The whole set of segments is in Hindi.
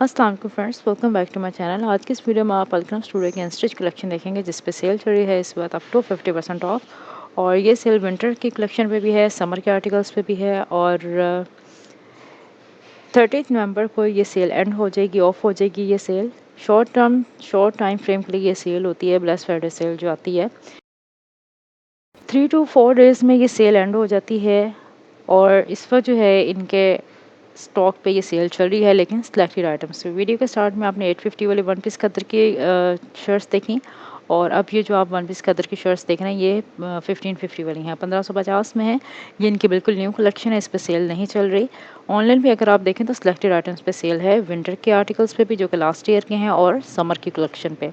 अस्सलाम वालेकुम friends, welcome back to my channel. आज की इस वीडियो में आप अल्करम स्टूडियो की अनस्टिच कलेक्शन देखेंगे जिस पे सेल चल रही है इस वक्त अप टू 50% ऑफ। और ये सेल विंटर की कलेक्शन पे भी है, समर के आर्टिकल्स पे भी है और 30 नवंबर को ये सेल एंड हो जाएगी, ऑफ हो जाएगी। ये सेल शॉर्ट टाइम फ्रेम के लिए ये सेल होती है, ब्लैक फ्राइडे सेल जो आती है 3 to 4 डेज़ में ये सेल एंड हो जाती है। और इस वक्त जो है इनके स्टॉक पे ये सेल चल रही है, लेकिन सिलेक्टेड आइटम्स पे। वीडियो के स्टार्ट में आपने 850 वाले वन पीस कदर की शर्ट्स देखी, और अब ये जो आप वन पीस कदर की शर्ट्स देख रहे हैं ये 1550 वाली हैं, 1550 में है। ये इनकी बिल्कुल न्यू कलेक्शन है, इस पर सेल नहीं चल रही। ऑनलाइन भी अगर आप देखें तो सिलेक्टेड आइटम्स पे सेल है, विंटर के आर्टिकल्स पे भी जो कि लास्ट ईयर के हैं, और समर की कलेक्शन पे।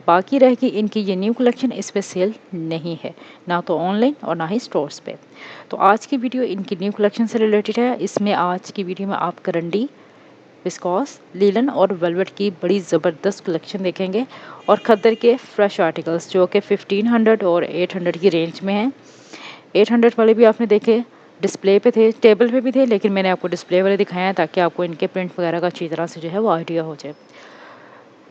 बाकी रह गई इनकी ये न्यू कलेक्शन, इस पे सेल नहीं है, ना तो ऑनलाइन और ना ही स्टोर्स पे। तो आज की वीडियो इनकी न्यू कलेक्शन से रिलेटेड है। इसमें आज की वीडियो में आप करंडी, विस्कॉस, लीलन और वेलवेट की बड़ी ज़बरदस्त कलेक्शन देखेंगे, और खद्दर के फ्रेश आर्टिकल्स जो कि 1500 और 800 की रेंज में हैं। 800 वाले भी आपने देखे, डिस्प्ले पे थे, टेबल पे भी थे, लेकिन मैंने आपको डिस्प्ले वाले दिखाए हैं ताकि आपको इनके प्रिंट वगैरह का अच्छी तरह से जो है वो आइडिया हो जाए।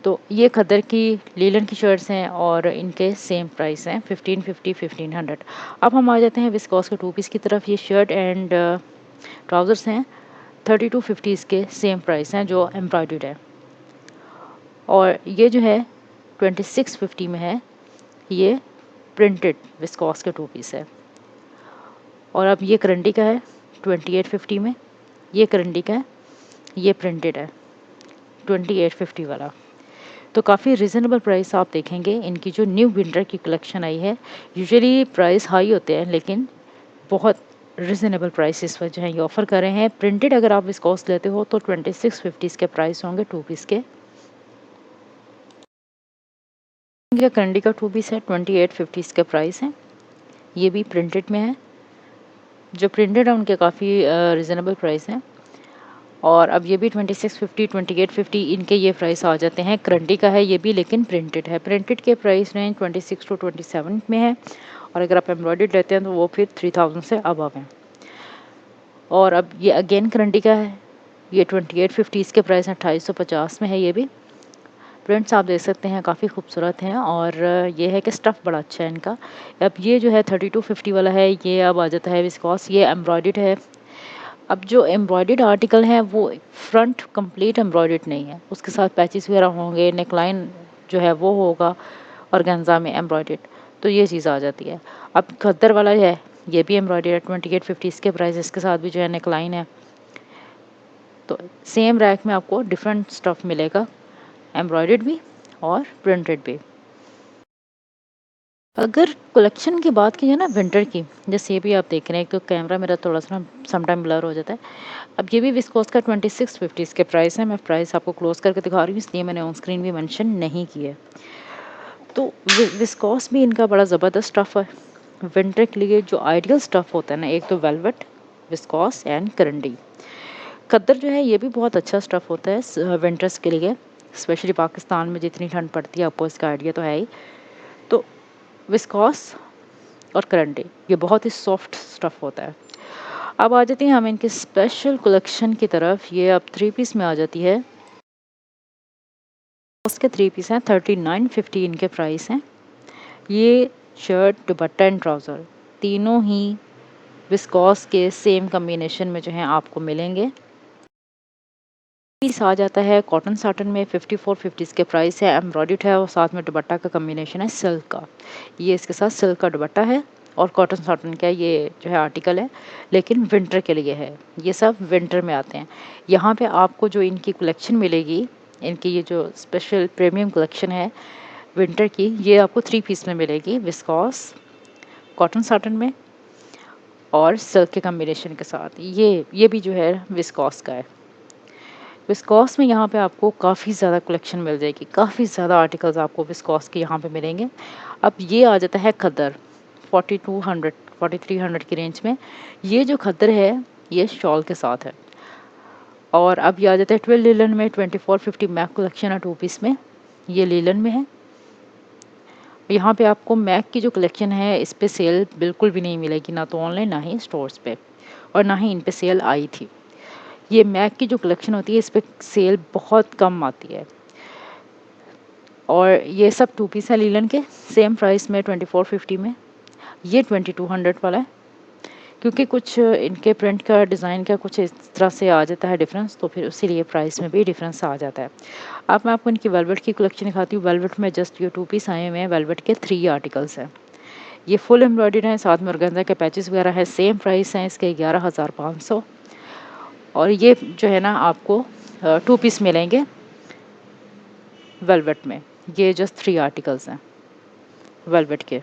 तो ये खद्दर की लीलन की शर्ट्स हैं और इनके सेम प्राइस हैं 1550 1500। अब हम आ जाते हैं विस्कॉस के टू पीस की तरफ। ये शर्ट एंड ट्राउज़र्स हैं, 3250 इसके सेम प्राइस हैं जो एम्ब्रॉयडर्ड है। और ये जो है 2650 में है, ये प्रिंटेड विस्कॉस के टू पीस है। और अब ये करंडी का है 2850 में, ये करंडी का है, ये प्रिंटेड है 2850 वाला। तो काफ़ी रिजनेबल प्राइस आप देखेंगे इनकी जो न्यू विंटर की कलेक्शन आई है। यूजुअली प्राइस हाई होते हैं, लेकिन बहुत रिजनेबल प्राइस इस वजह है ये ऑफ़र कर रहे हैं। प्रिंटेड अगर आप विस्कॉस लेते हो तो 2650 इसके प्राइस होंगे टू पीस के। ये करंडी का टू पीस है, 2850 इसके प्राइस हैं। ये भी प्रिंटेड में है, जो प्रिंटेड है उनके काफ़ी रिजनेबल प्राइस हैं। और अब ये भी 2650 2850 इनके ये प्राइस आ जाते हैं। करंडी का है ये भी, लेकिन प्रिंटेड है। प्रिंटेड के प्राइस रेंज 26 to 27 में है, और अगर आप एम्ब्रॉयडर्ड लेते हैं तो वो फिर 3000 से अबव हैं। और अब ये अगेन करंडी का है, ये 2850 इसके प्राइस हैं, 2850 में है। ये भी प्रिंट्स आप देख सकते हैं काफ़ी खूबसूरत हैं, और ये है कि स्टफ़ बड़ा अच्छा है इनका। अब ये जो है 3250 वाला है, ये अब आ जाता है विस्कॉस, ये एम्ब्रॉयडर्ड है। अब जो एम्ब्रॉयडर्ड आर्टिकल है वो फ्रंट कंप्लीट एम्ब्रॉयडर्ड नहीं है, उसके साथ पैचेस वगैरह होंगे, नेकलाइन जो है वो होगा ऑर्गेन्जा में एम्ब्रॉयडर्ड, तो ये चीज़ आ जाती है। अब खद्दर वाला है, ये भी एम्ब्रॉयडर्ड है, 2850 इसके प्राइस, इसके साथ भी जो है नेकलाइन है। तो सेम रैक में आपको डिफरेंट स्टफ़ मिलेगा, एम्ब्रॉयडर्ड भी और प्रिंटेड भी। अगर कलेक्शन की बात की जाए ना विंटर की, जैसे ये भी आप देख रहे हैं, एक तो कैमरा मेरा थोड़ा सा ना समटाइम ब्लर हो जाता है। अब ये भी विस्कोस का 2650 इसके प्राइस है। मैं प्राइस आपको क्लोज करके दिखा रही हूँ, इसलिए मैंने ऑन स्क्रीन भी मेंशन नहीं किया। तो विस्कोस भी इनका बड़ा ज़बरदस्त स्टफ़ है विंटर के लिए। जो आइडियल स्टफ़ होता है ना, एक तो वेलवेट, विस्कोस एंड करंडी। खद्दर जो है ये भी बहुत अच्छा स्टफ़ होता है विंटर्स के लिए, स्पेशली पाकिस्तान में जितनी ठंड पड़ती है आपको इसका आइडिया तो है ही। तो विस्कोस और करंडी ये बहुत ही सॉफ्ट स्टफ़ होता है। अब आ जाते हैं हम इनके स्पेशल कलेक्शन की तरफ। ये अब 3 पीस में आ जाती है, उसके 3 पीस हैं, 3950 इनके प्राइस हैं। ये शर्ट, दुपट्टा एंड ट्राउज़र तीनों ही विस्कॉस के सेम कॉम्बिनेशन में जो है आपको मिलेंगे। पीस आ जाता है कॉटन साटन में, 5450 इसके प्राइस है, एम्ब्रॉयडर्ड है, और साथ में दुपट्टा का कॉम्बिनेशन है सिल्क का। ये इसके साथ सिल्क का दुपट्टा है, और कॉटन साटन का ये जो है आर्टिकल है, लेकिन विंटर के लिए है। ये सब विंटर में आते हैं। यहाँ पे आपको जो इनकी कलेक्शन मिलेगी, इनकी ये जो स्पेशल प्रीमियम कलेक्शन है विंटर की, ये आपको 3 पीस में मिलेगी, विस्कॉस, कॉटन साटन में और सिल्क के कॉम्बिनेशन के साथ। ये भी जो है विस्कॉस का है। विस्कॉस में यहाँ पे आपको काफ़ी ज़्यादा कलेक्शन मिल जाएगी, काफ़ी ज़्यादा आर्टिकल्स आपको विस्कॉस के यहाँ पे मिलेंगे। अब ये आ जाता है खद्दर, 4200 4300 की रेंज में। ये जो खद्दर है ये शॉल के साथ है। और अब ये आ जाता है 12 लीलन में, 2450 मैक कलेक्शन है टू पीस में, ये लीलन में है। यहाँ पे आपको मैक की जो कलेक्शन है इस पे सेल बिल्कुल भी नहीं मिलेगी, ना तो ऑनलाइन ना ही स्टोर्स पे, और ना ही इन पे सेल आई थी। ये मैक की जो कलेक्शन होती है इस पे सेल बहुत कम आती है। और ये सब 2 पीस है लीलन के, सेम प्राइस में 2450 में। ये 2200 वाला है, क्योंकि कुछ इनके प्रिंट का डिज़ाइन का कुछ इस तरह से आ जाता है डिफरेंस, तो फिर इसीलिए प्राइस में भी डिफरेंस आ जाता है। अब मैं आपको इनकी वेलवेट की कलेक्शन दिखाती हूँ। वेलवेट में जस्ट ये 2 पीस आए हुए हैं, वेलवेट के 3 आर्टिकल्स हैं। ये फुल एम्ब्रॉयडर्ड हैं, साथ में ऑर्गेन्जा के पैचेस वगैरह है। सेम प्राइस हैं इसके 11,500। और ये जो है ना आपको 2 पीस मिलेंगे वेलवेट में। ये जस्ट 3 आर्टिकल्स हैं वेलवेट के।